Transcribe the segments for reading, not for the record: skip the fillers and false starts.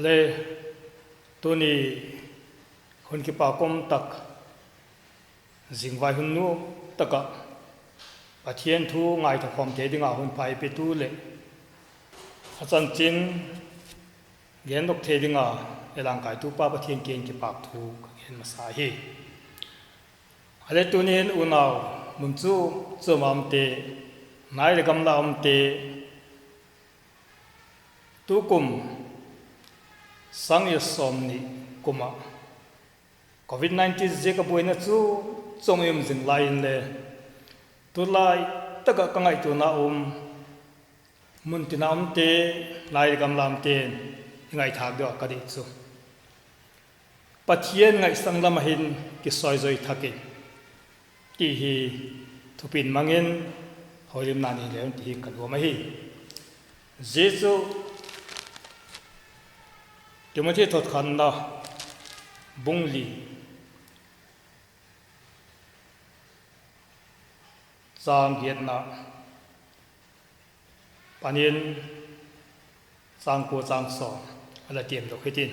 ale tuni hun ki pa kom tak jingwai hun nu taka pathian thu ngai tha khom te dinga hun pai pe tu le achan chin gen dok the dinga elang kai tu pa pathian ken ki pak thu gen ma sa hi ale tunin unaw mun chu chomam te nai le gam la am te tu kum sang ye som ni kuma COVID-19 je ka boina chu chomyum jing lain le tu lai taka kangai tu na mun tina te nai gam lam te ngai thak do ka di chu pathian ngai sang lam hin ki soi zoi thaki ki hi thupin mangin holim nani le ti kan wa ma hi jesu Timothy thot khan na bungli sang giat na panin sang ko sang so ala tiam do khitin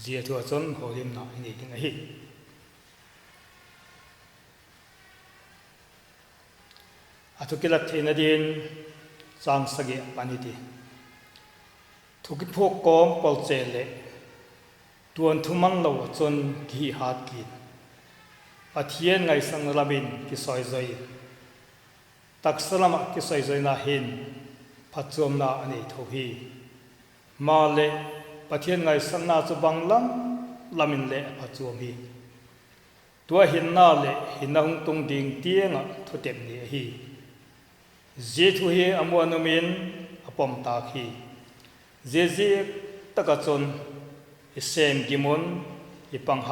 zia thua chon holim na ni ding hi athukila thena din sang sagi paniti thuki phok kom pol chele tuan thumang lo chon gi hat ki pathian ngai sang labin ki soi zoi taksalama ki soi zoi na hin phachom na ani thohi ma le pathian ngai sang na chu banglam lamin le phachom hi tua hin na le hinang tung ding tianga thutem ni hi je thu hi amwanumin apom ta khi je takachon isem gimon ipang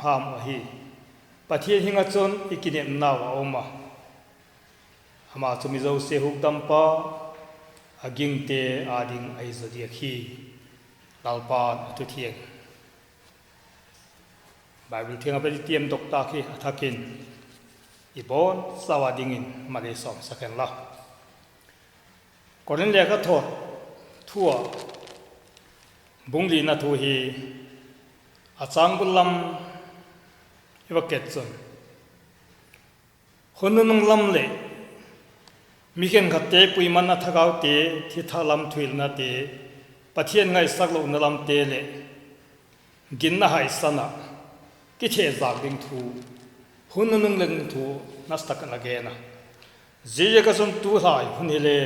ham hi pathian hinga chon ikinem nawa oma ama chumizo se hukdampa agingte ading aizodia khi lalpa tu thieng bible thiang apeli tiam dokta khi athakin ibon sawadingin male som saken la koren le ka thot thua bungli na thu hi achang bulam evaket chon honunung lam le miken khatte puiman na thagau te thi thalam thuil na te pathian ngai saklo na lam te le gin na hai sana ki che zak ding thu honunung leng thu nastak na ge na je ka som tu hai hunile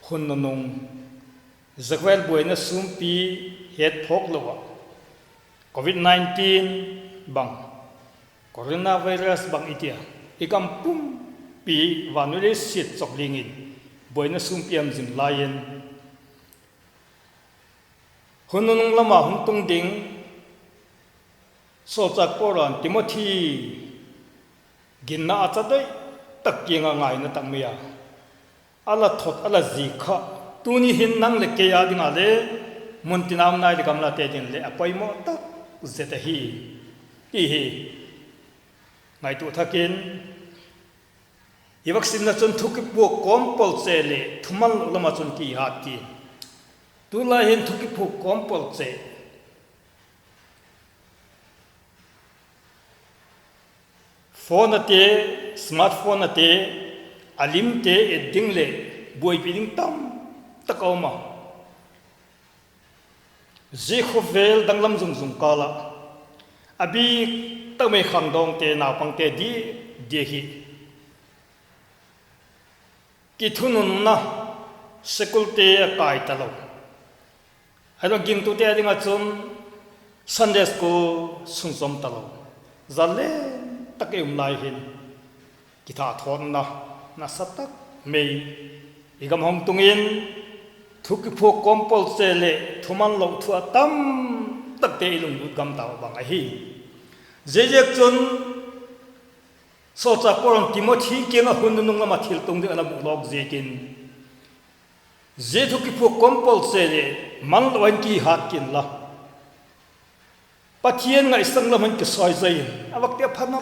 honunung zakwel boina sumpi het phok lowa COVID-19 bang coronavirus bang itia ikam pum pi vanule sit choklingin boina sumpiam jin layen hununung lama huntung ding so chak poran Timothy ginna achadai takkinga ngai na takmia ala thot ala zikha tuni hin nang le ke ya dinga le muntinam nai de kamla te din le apoi mo tak zeta hi ngai tu thakin i vaccine na chon thuki pu kompol che le thumal lama chon ki hat ki tu la hin thuki pu kompol che phone te smartphone te alim te eding le boy piling tam takoma je khovel danglam zum kala abi tame khangdong te na pang te di hi ki thunun na sekul te kai talo ado gim tu te adinga chun Sunday school sungsom talo zalle takem lai hin kita thon na satak mei igam hong tungin thuki phok kompol chele thuman lo thua tam takte ilung du gam taw bang a hi jejek chun so cha poron Timothy kena hununung lama thil tung de ala blog jekin je thuki phok kompol chele man loin ki hat kin la pathian ngai sang laman ki soi zai awak te phana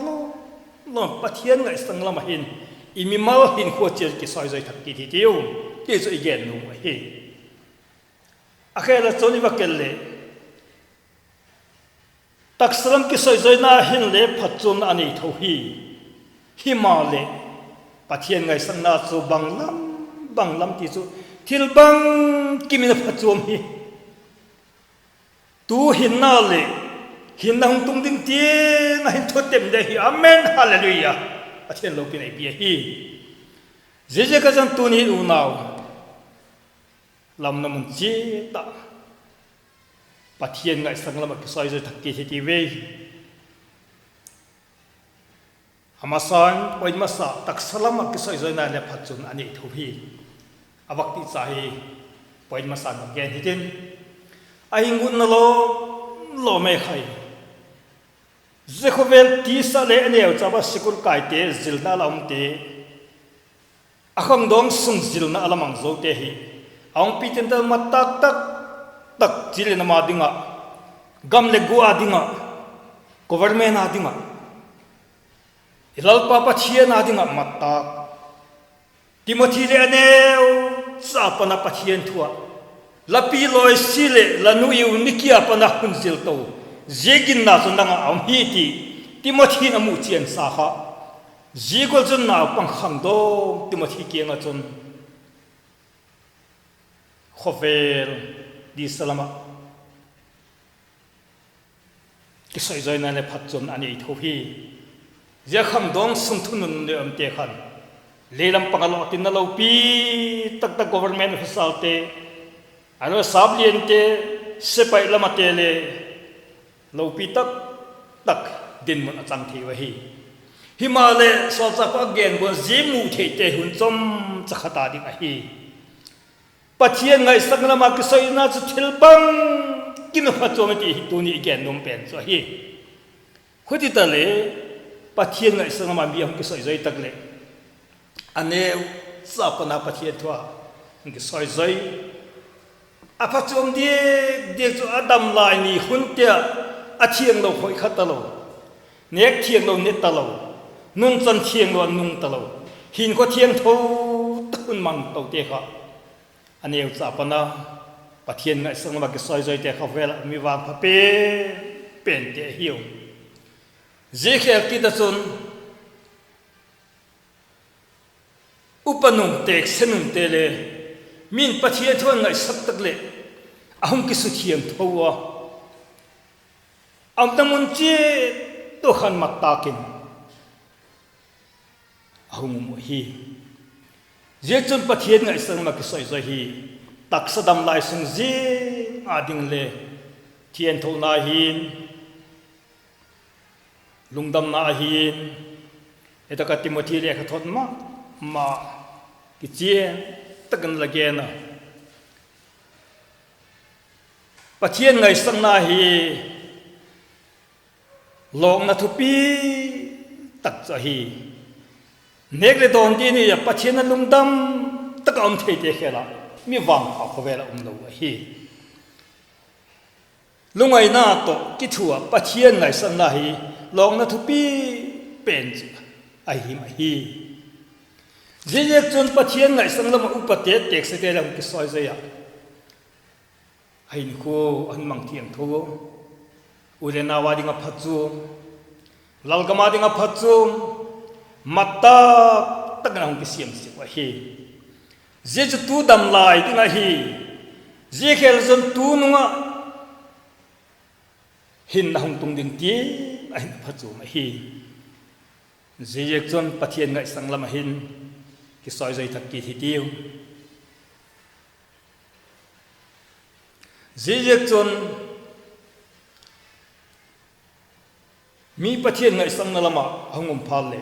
lo pathian ngai sang lama hin imi mal hin kho chel ki soi zai thak ki thi tiu ke zo igen nu hi akhela choni vakelle taksalam ki soizoina hin le phachum ani thohi himale pathian ngai sanna chu banglam ti chu thilbang kimina phachum hi tu hinna le hinna hung tung ding ti na hin thotem de hi amen hallelujah pathian lo pinai bi hi jeje ka jan tu ni unaw lam namun chi ta pathian ngai sanglam ki soizoi thakki ti ve amasan poin masa taksalam ki soizoi na le phachun ani thohi awakti chahi poin masa no gen hitin aingun na lo me khai zekhovel ti sa le aneu chaba sikul kaite zilna lamte akham dong sung zilna alamang zo te hi aung pitin da matak tak chilena ma dinga gamle gua dinga government adinga ilal papa chien adinga matak timothy le aneu sapana pathian thua lapi loi sile lanu yu nikia pana hunzil to zegin na zunanga amhiti timothy na mu chien sa kha jigol jun na pang kham do timothy kianga chun khovel di salama ki soizoi na le phatchum ani thohi je kham dong sum thunun le amte khan lelam pangalo tin na lo pi tak government official te ano sablien te sepai lama te le lo pi tak din mun achang thi wa hi himale so cha pa gen bo jimu the te hun chom chakhata ding a hi pathian ngai sanglama ki soina chu thilbang kim phachom ti tu ni gen num pen so hi khudi ta le pathian ngai sanglama bi am ki soi zoi tak le aneu sapana pathian thwa ki soi zoi apachom de chu adam lai ni huntia athiang lo khoi khatalo nek thiang lo net talo nung chan thiang lo nung talo hin ko thiang tho tun mang to te kha aneu sapana pathian ngai sanglama ki soi zoi te khavel mi wang pha pen te hiu je khel ki da chun upanung tek senung te le min pathian thon ngai sak tak le ahum ki su thiam thowa am tamun che to khan mak takin ahum mo hi je chun pathian ngai sanglama ki soi zoi hi taksadam lai sung je ading le thian tho na hin lungdam na hin etaka timothy le kha thot ma ki chen takan lagena pathian ngai sang na hi long na thupi tak cha hi nek le don ti ni ya pathian na lungdam takam thei te khela mi wang kha khowela lo hi lungai na to ki thua pathian ngai sang na hi long na thupi pen a hi ma hi je chon pathian ngai sang lama upate tek se te lam ki soi zaya ai ni ko an mang thiam tho ule na wa dinga phachu lalgama dinga phachu matta takna hong ki siam si wa hi je chu tu dam lai dinga hi je khel zon tu nunga hin na hong tung ding ti ai phachu ma hi je chon pathian ngai sang lama hin ki soi zoi thak ki thi tiu ziyek chon mi pathian ngai sang na lama hangum phal le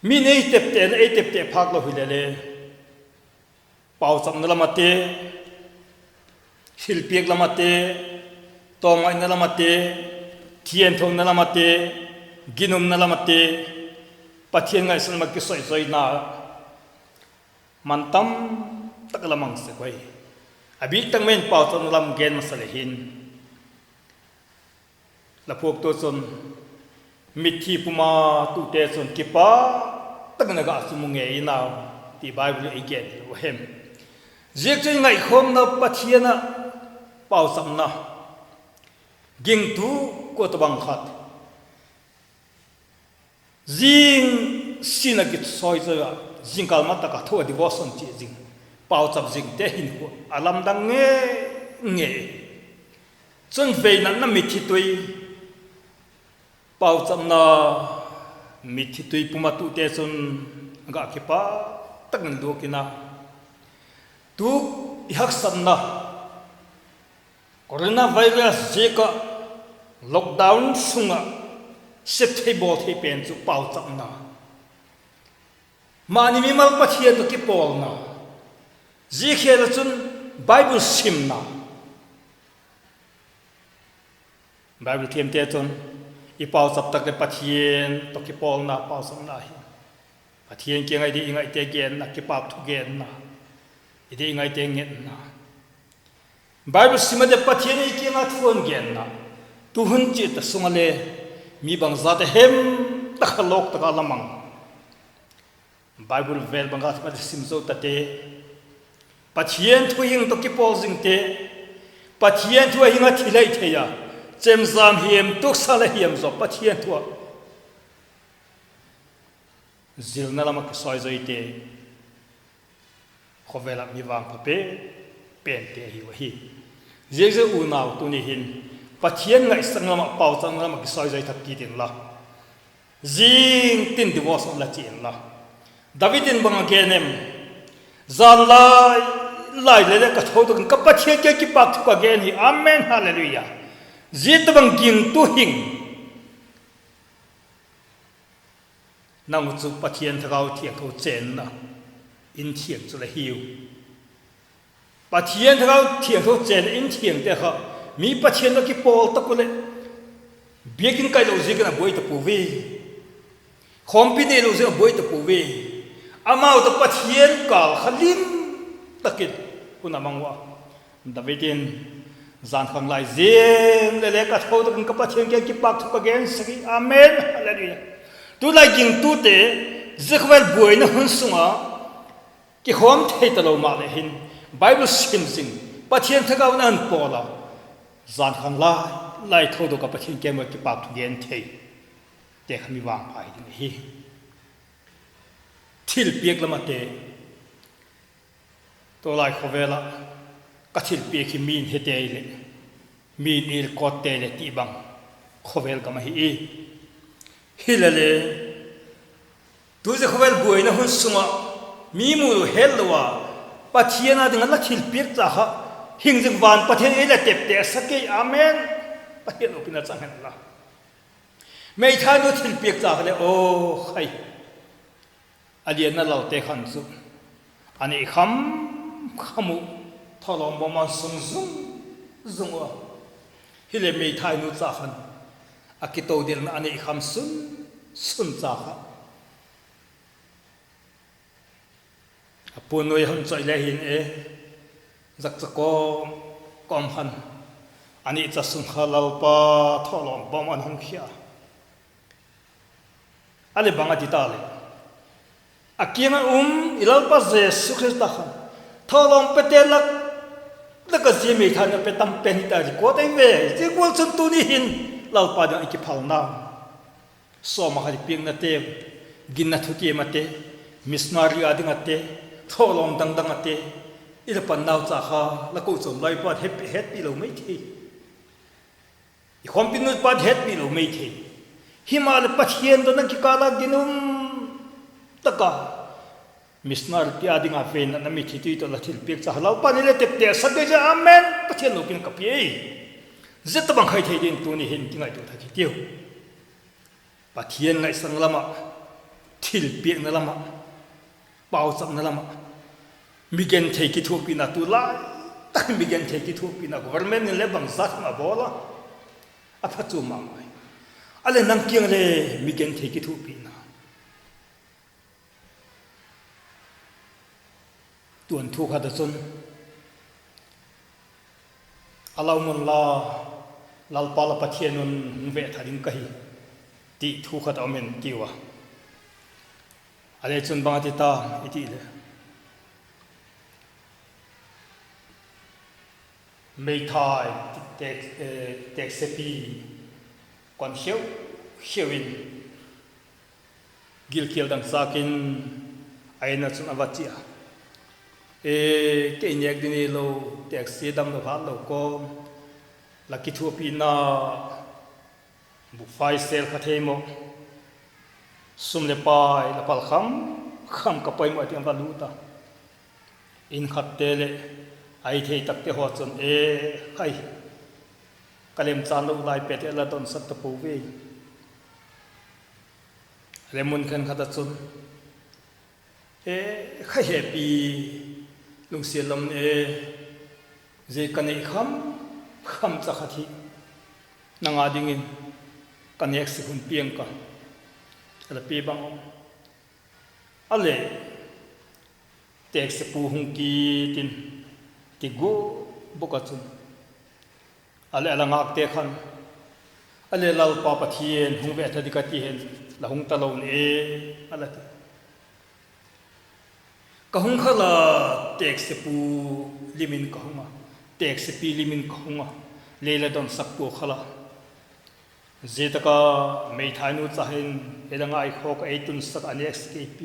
mi nei tep te phak lo hile le pau cham na lama te silpiek lama te tomai na lama te thien thong na lama te ginum na lama te pathian ngai sang ma ki soi zoi na mantam taklamang se koi abi tang men pau chon lam gen masale hin la phok to chon mithi puma tu te chon kipa tang na ga sumu nge ina ti bible again hem ziek chui ngai khom na pathiana pau sam na ging tu ko to bang khat jing sinagit soi za jing kal mata ka tho devotion chi jing pau chap jing te hin ko alam dang nge chun ve na mi thi tui pau cham na mi thi tui puma tu te chun ga ki pa tak nan do kina tu ihak sam na coronavirus je ka lockdown sunga set thei bo thei pen chu pau cham na mani mi mal pathia to ki pol na ji khel chun bible sim na bible thiam te chun I pau sab tak le pathien to ki pol na pau sam na hi pathien ke ngai di ngai te gen na ki pap thu gen na ide ngai te nget na bible sim de pathien I ki nga thon gen na tu hun chi ta sungale mi bang za te hem ta khalok ta lamang bible vel bang ga sim zo ta te pathien thu hing to ki pol jing te pathien thu hinga thilai the ya chem zam hiam tuk sala hiam zo pathien thu zil na lama ka soi zo ite khovela mi wang pa pe pen te hi wa hi je u naw tu ni hin pathien ngai sang lama pau chang lama ki soi zo thak ki tin la jing tin divorce on la chin la davidin bang genem zan lai le ka tho to ka pathien ke ki pak thu ka gen hi amen hallelujah zit bang king tu hing nang chu pathien thagau thiak tho chen na in thiak chu la hiu pathien thagau thiak tho chen in thiang te kha mi pathien lo ki pol ta ko le biakin kai lo zi kana boi ta pu ve khompi de lo zi boi ta pu ve amao ta pathien kal khalim takin kuna mangwa davidin zan khang lai zem le ka tho to ka pathien ke ki pak thu ka gen sagi amen hallelujah tu lai ging tu te zikhwel boi na hun sunga ki khom thei ta lo ma le hin bible sim sing pathien thagaw na an pola zan khang lai tho to ka pathien ke ma ki pak thu gen thei te khami wang pai ni hi thil piek lama te to lai khovela ka thil piek hi min he te le min il ko te le ti bang khovel ka ma hi hilale tu je khovel boi na hun sunga mi mu helwa pathiena ding la thil piek cha ha hing jing van pathen ele tep te sake amen pathen opina chang han la mei tha no thil piek cha le o khai alian na lau te khan su ani khamu tholom boma sung zungwa hile mei thai nu cha khan akito dil na ani kham sun cha kha apun noi hon choi le hin e zak chako kom han ani cha sun khalal pa tholom bom an hong khia ale banga ti ta le akianga ilal pa jesu christa khan tholom petelak laka jemi than pe tam pen ta ji ko tai ve je ko chun tu ni hin lal pa da ki phal na so ma khali ping na te gin na thuki ma te missionary ading ate tholom dang dang ate ila pan naw cha kha la ko chom lai pa het pi lo mai thi I khom pin no pa het pi lo mai thi himal pathien do na ki kala ginum taka missionary ti ading a fen na mi thi ti to la thil pek cha halau pa ni le tep te sa de ja amen pathien no pin ka pi zet bang khai thei din tu ni hin ki ngai tu tha ki tiu pathien ngai sang lama thil pek na lama pau cham na lama migen thei ki thu pi na tu la tak migen thei ki thu pi na government ni le bang zat ma bola a pha chu ma mai ale nang kiang le migen thei ki thu pi na tuan thu kha da chun alau mun la lal pala pathien nun ve tharing ka hi ti thu kha ta men kiwa ale chun bang ti ta iti le mây thai tẹt xe pi còn khiêu in gil kiel dang sakin aina chun avatia ke inek dini lo tẹt xe dam lo hat lo ko laki thu pi na bu fai sel khathemo sum le pai la pal kham ka pai mo tiang valuta in khatte le ai thei takte ho chon hai kalem chan lo lai pet la don sat ta pu ve lemon khan khata chun khai happy lung sialam je kanei kham cha khathi nanga dingin kanek si hun piang ka ala pi bang ale tek se pu hung ki tin ti go bokachun ale ala ngak te khan ale lal pa pathien hung ve thadi ka ti hen la hung talon ala ti ka hung khala tek se pu limin ka hunga tek se pi limin ka hunga lela don sakpo khala zetaka mei thainu chahin elanga ai khok eitun sak anex kp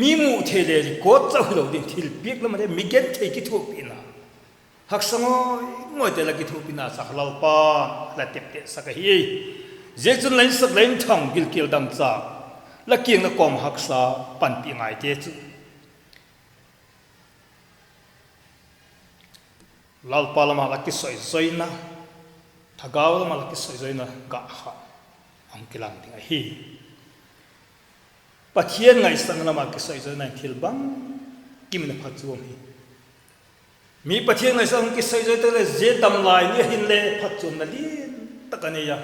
mimu thele ko chawlo din thil piek la mare migen thei ki thu pina haksango ngoi te la ki thu pina sakhlal pa la tep te sak hi jechun lain sak lain thang gil kil dam cha la kieng na kom haksa pan pi ngai te chu lal palama la ki soi zoina thagaw la mal ki soi zoina ga ha ang kilang ting hi pathian ngai sang la ma ki soi zoina thil bang kim na phat chuam hi mi pathian ngai sang ki soi zoi te le je dam lai ni hin le phat chum na lin takane ya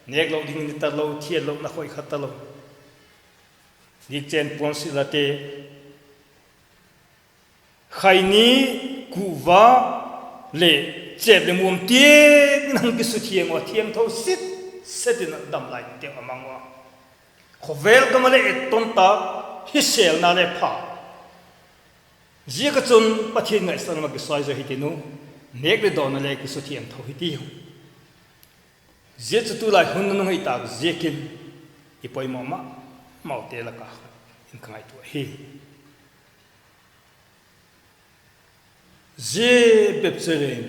nek lo ding ni ta lo thien lo na khoi khat ta lo dik chen pon si la te khaini kuwa le chep le mum tie nang ki su thieng wa thieng tho sit setin dam lai te amang wa khovel ka male eton ta hi sel na le pha ji ka chun pathin ngai sang ma ki sai zo hi ti nu nek le don le ki su thieng tho hi ti je chu tu lai hun nu ngai ta je kin i poi ma mau te la ka in kai tu hi je bep cheren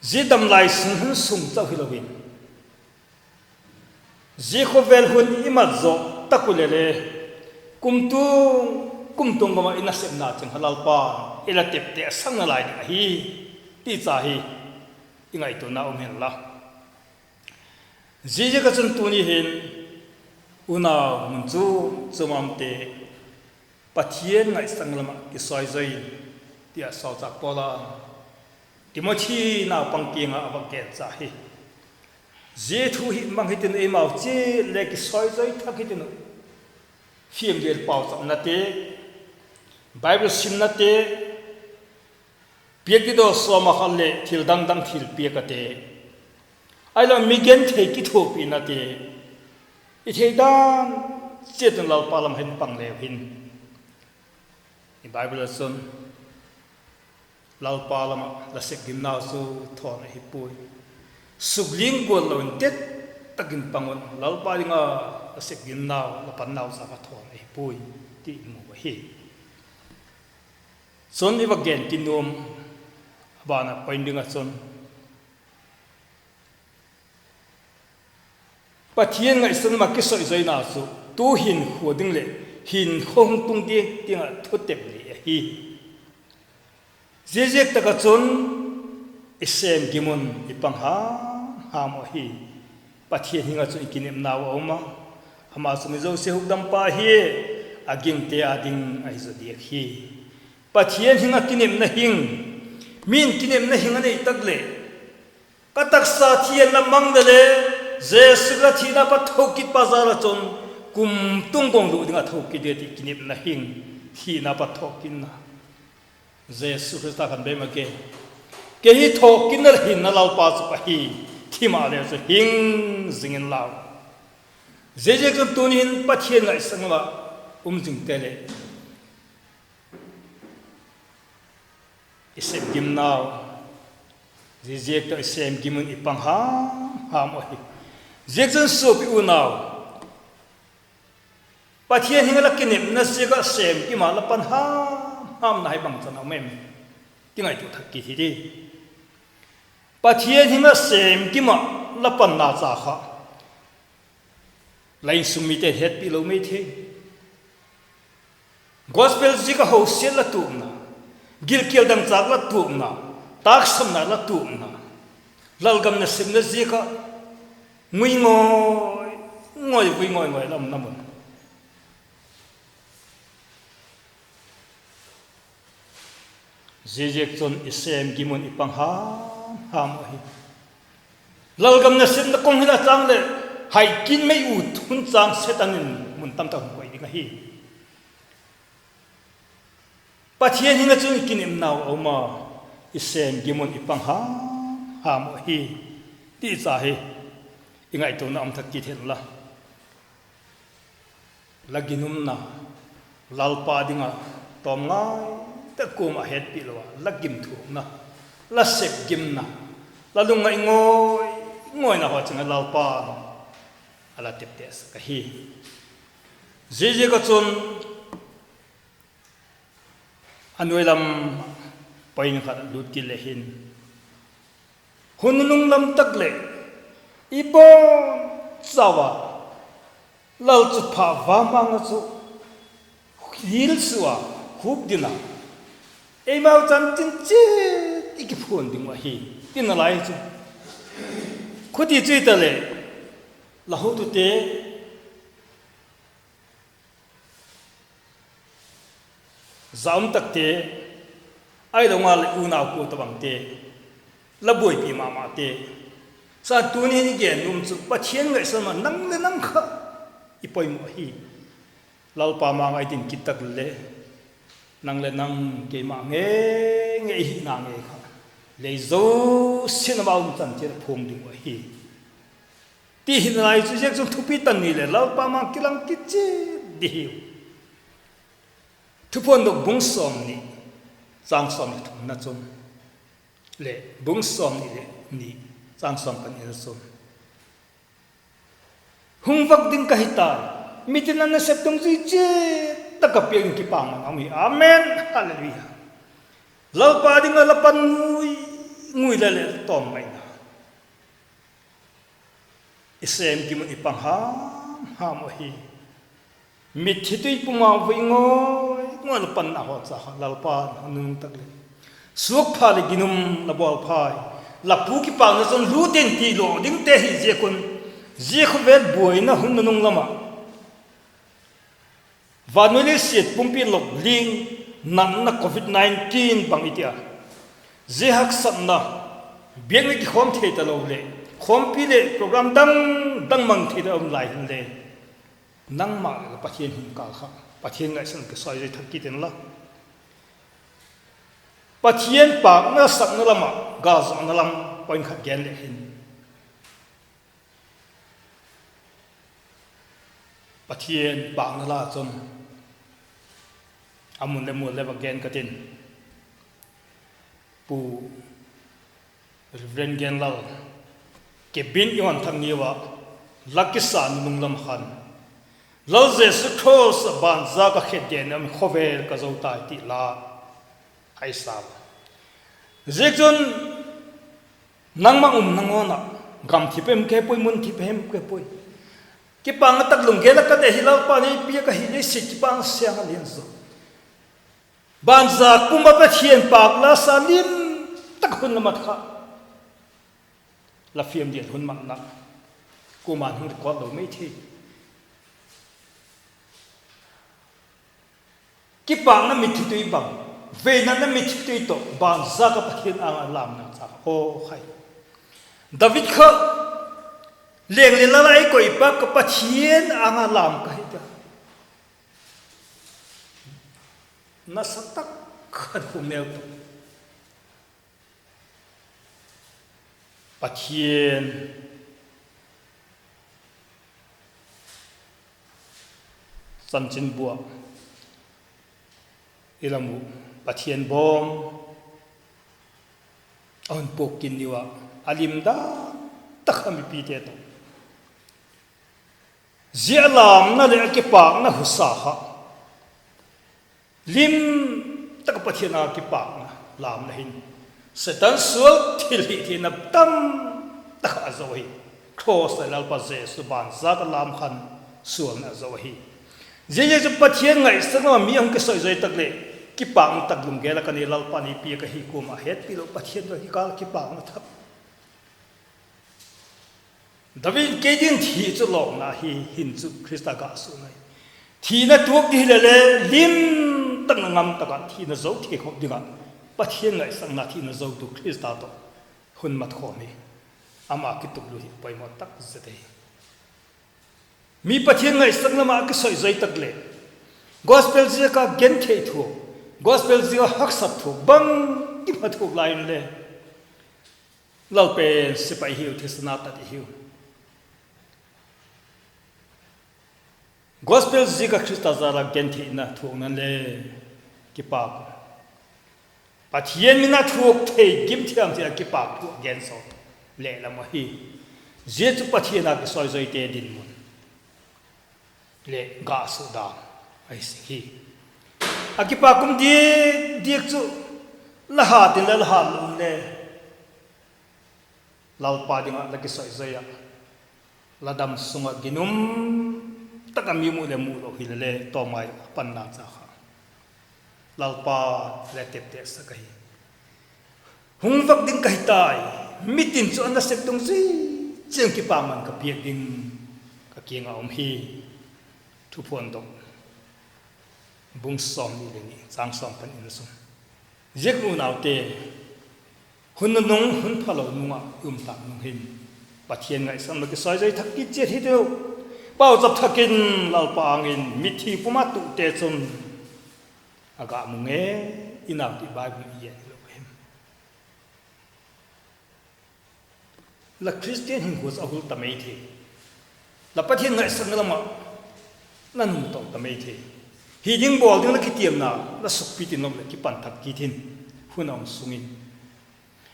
je dam lai sun sung cha hilowin je khovel hun imat zo takulele kumtung ma ina sep na chang halal pa ila tep te sang na lai hi ti cha hi ingai to na hen la je ka chun tu ni hin una mun chu chumam te pathian ngai sanglama ki soi zoi tia sau chak pola timochi na pangkinga abake cha hi je thu hi mang hitin e mau che le ki soi zoi thak hitin phim gel pau sam na te bible sim na te piek do so ma khalle thil dang thil piek ate ai la migen thei ki thu pi na te i thei dan chetan lal palam hin pang le hin in bible son lal palama la sek gimna su thon hi pui sugling gol lo tet takin pangon lal palinga la sek gimna la pannaw sa ka thon hi pui ti mu hi son ni bagen tinum bana poindinga son pathian ngai son ma ki soi zoi na su tu hin khoding le hin khong tung ti tinga thutep li hi jejek taka chun isem gimun ipang ha mo hi pathian hinga chu ikinem naw oma ama sumi zo se hukdam pa hi aging te ading ai zo diak hi pathian hinga kinem na hing min kinem na hinga nei takle katak sa thien na mangdale jesu la thina pa thokit pazara chon kum tung gong lu dinga thoki de ti kinem na hing thina pa thokin na jesu christa kan be ma ke hi thokin na hin na lau pa chu pa hi thima le chu hing zingin lau jeje kan tunin pathian ngai sangwa jing tele isem gim now zek to isem gimun ipang ham oi zek jon so pi u now pathian hingala kinep na zeka sem ki ma la pan ham nai bang chan mem tingai tu thak ki thi pathian hinga sem ki ma la pan na cha kha lain sumi te het pi lo me the gospel zika ho sel la tu na gil kel dang chak la tu na tak sam na la tu na lalgam na sim na zika ngui ngoi lam namun zejek chon isem gimun ipang ham hi lalgam na sim na kong hila chang le hai kin mai u thun chang setanin mun tam ta hoi ding hi pathian hinga chung kinim naw oma isem gimun ipang ham hi ti cha hi ingai to na am thak ki thel la laginum na lalpa dinga tom ngai ta kuma het pi lo lagim thu na la sep gim na la lung ngai ngoi na ho changa lalpa ala tep tes ka hi je ka chon anuelam pain khat lut ki le hin hunung lam tak le ibon sawa lal chu pha wa mang chu hil suwa khub dina e mau chan tin che iki phon ding wa hi tin na lai chu khudi chui ta le la ho tu te zam tak te ai lo nga le u na ko ta bang te la boi pi ma ma te sa tu ni ni ge num chu pa chen ngai sa ma nang le nang kha i poi mo hi lal pa ma ngai tin kit tak le nang le nang ke ma nge hi na nge kha le zo sin ba um chan che phom ding wa hi ti hin lai chu jek chu thu pi tan ni le lal pa ma kilang ki che di hi thu pon dok bung som ni chang som ni thum na chon le bung som ni le ni chang som kan ni chon hung vak ding ka hita mitin na sep tung ji che taka piang ki pang ami amen hallelujah lal pa ding la pan ngui le le tom mai na isem ki mu ipang ha mo hi mit thitui puma voi ngol pan na ho cha lal pa nung tak le suak pha le ginum la bol phai la pu ki pang na son lu ten ti lo ding te hi je kun je khu vet boi na hun nung lama vanule siet pumpi lok ling nan na covid 19 bang itia je hak sat na biang ki khom the ta lo le khom pi le program dang mang the da lai hin le nang ma la pathian hin ka kha pathian ngai san ke sai je thak ki ten la pathian pa na sak na lama ga zo na lam point khat gen le hin pathian pa na la chon amun le mo le ba gen ka tin pu reverend gen la ke bin yon thang ni wa lakisan nung lam khan lo je su thos ban za ka khet den am khovel ka zo ta ti la ai sa zekjon nang ma nangona gam thi pem ke poi mun thi pem ke poi ki pang tak lung ge la ka de hilaw pa ni pi ka hi le si ki pang sia ha len zo ban za kumba pa thien pak la salim tak hun mat kha la fiam dian hun mak na ku man hun ko lo mai thi ki pang na mit thi bang ve na mit thi to ban za ka pathian ang lam na cha ho khai david kha leng le la lai ko ipa ka pathian ang lam ka hi ta na satak khat humel to pathian samchin bua ilamu pathian bom on pokin niwa alim da takhami pi te to zialam na le ki pak na husa ha lim tak pathina ki pak na lam na hin setan sul thil hi thina tam tak azoi cross la pa je suban zat lam khan sual na azoi je je pathian ngai sanga mi ang ke soi tak le ki pak tak lum ge la kan lal pa ni pi ka hi ko ma het pi lo pathian ro ki kal ki pak na thap David kedin thi chu lo na hi hin chu Krista ka su nai thi na tuak di le lim tak ngam tak thi na zo thi khop dinga pathian ngai sang na thi na zo tu Krista to hun mat kho mi ama ki tuk lu hi pai mo tak zate mi pathian ngai sang na ma ki soi zai tak le gospel je ka gen the thu gospel je hak sat thu bang ki phat ku line le lal pe sipai hiu thisna ta ti hiu Gospel ziga Krista zara genti na thuốc nan le kipak pathian mina thuốc thei kim thiam thia kipak thu gen so le la mo hi je chu pathian na soi zoi te din mun le ga su da ai si hi akipak kum di chu la ha tin la ha lum le lal pa dinga la ki soi zoi ya la dam sunga ginum taka mi mu le mu lo hi le to mai pan na cha kha lalpa le tep te sa kai hung vak din kai tai mitin chu an sep tung si cheng ki pa man ka piek ding ka kinga om hi thu phon dok bung som ni le ni sang som pan in sum jek mu naw te hun nong hun phalo nunga ta nung hin pathian ngai sam ke soi jai thak ki che hi do bao dập thakin lalpa angin mithi puma tu te chun aga munge inam ti bible ye lo hem la christian hin was ahul tamei the la pathian ngai sang lama nan to tamei the hi ding bol ding la kitiam na la suk pi tin nom la ki pan thak ki thin hunam sungin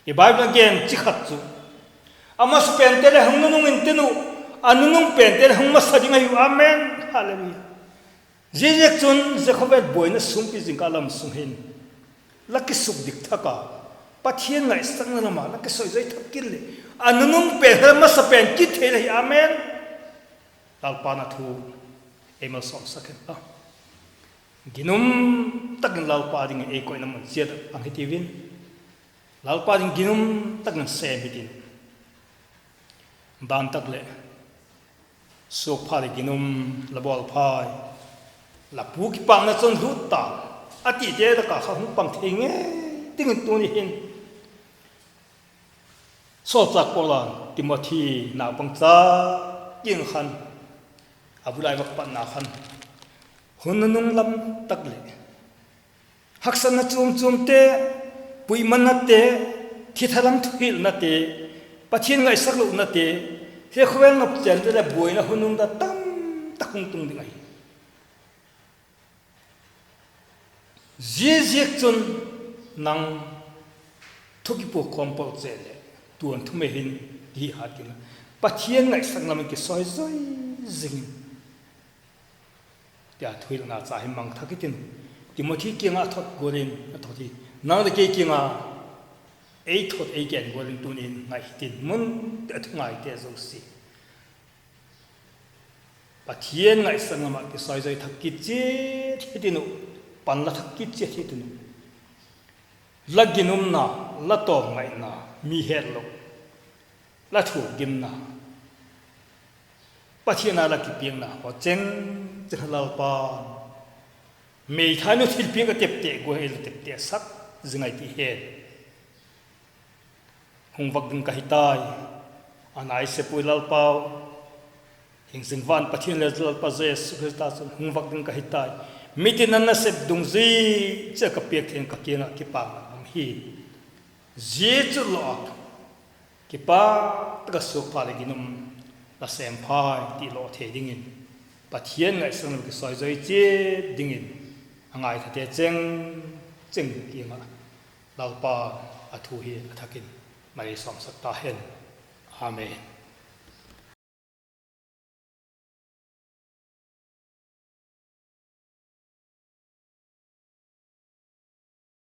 e bible again chi khat chu ama spen te le hang nung in tenu anunung penter hang masadi ngayu amen hallelujah jejek chun jekhovet boina sumpi jingkalam sunghin laki suk dik thaka pathian ngai sangna ma laki soi jai thakil le anunung per masapen ki thele amen lalpana thu emal som saken ginum takin lalpa ding e koina mon jet ang hitivin lalpa ding ginum takin se hitin dan tak le sok phari ginum labol phai la pu ki pang na chon hu ta ati te da ka hung pang thenge ting tu ni hin so chak polan timothy na pang cha king khan abulai wak pan na khan hun nung lam tak le haksan na chum te pui man na te thithalam thil na te pathin ngai sak lu na te he khwel ngap chen te boina hunung da tam takung tung dingai jek chun nang thoki po kompol chele tuan thume hin hi hatin pathian ngai sanglam ki soi soi zing ya thuil na cha hi mang thakitin timothy kinga thot gorin thoti nang de ke kinga ei thot ei gen gorin tunin ngai tin mun ngai te zo si pathian ngai sangama ki soi soi thakki che thitinu pan la thakki che thitinu laginum na la to ngai na mi het lo la thu gim na pathian la ki piang na ho cheng chalal pa me thanu thil piang ka tep te go hel tep te sak zingai ti he hung vak ding ka hitai anai se puilal pau hingsing van pathian le zal pa je sukhta sun hung vak ding ka hitai mitin na sep dung zi che ka pek theng ka kinga ki pa am hi je chu lo ki pa ta su pa le ginum la sem phai ti lo the ding in pathian ngai sang ki soi zoi che ding in angai tha te cheng kinga lalpa athu hi athakin mari som sakta hen amen